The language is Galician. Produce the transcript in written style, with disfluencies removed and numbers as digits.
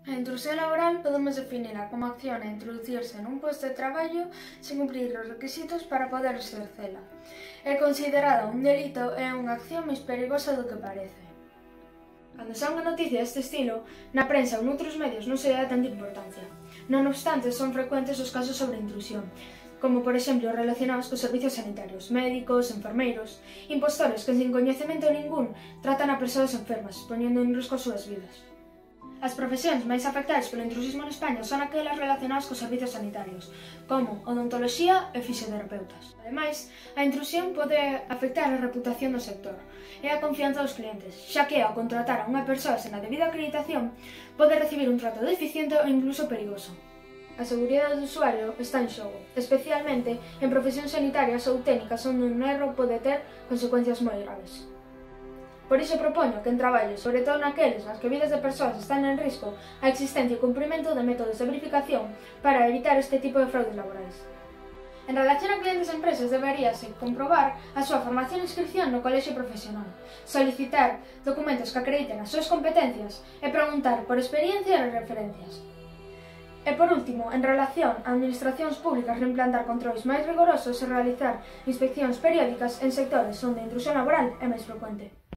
A intrusión laboral podemos definila como acción a introducirse nun posto de traballo sen cumprir os requisitos para poder exercela. É considerada un delito e unha acción máis perigosa do que parece. Cando xa unha noticia deste estilo, na prensa ou noutros medios non se dá tanta importancia. Non obstante, son frecuentes os casos sobre intrusión, como por exemplo relacionados cos servizos sanitarios, médicos, enfermeiros, impostores que sen coñecemento ningún tratan a persoas enfermas, poñendo en risco as súas vidas. As profesións máis afectadas polo intrusismo en España son aquelas relacionadas cos servizos sanitarios, como odontoloxía e fisioterapeutas. Ademais, a intrusión pode afectar a reputación do sector e a confianza dos clientes, xa que ao contratar a unha persoa sen a debida acreditación pode recibir un trato deficiente ou incluso perigoso. A seguridade do usuario está en xogo, especialmente en profesións sanitarias ou técnicas onde un erro pode ter consecuencias moi graves. Por iso propoño que en traballos, sobre todo naqueles nas que vidas de persoas están en risco, a existencia e cumprimento de métodos de verificación para evitar este tipo de fraudes laborais. En relación a clientes e empresas, deberíase comprobar a súa formación e inscripción no colexio profesional, solicitar documentos que acrediten as súas competencias e preguntar por experiencia e referencias. E por último, en relación a administracións públicas, reimplantar controis máis rigorosos e realizar inspeccións periódicas en sectores onde a intrusión laboral é máis frecuente.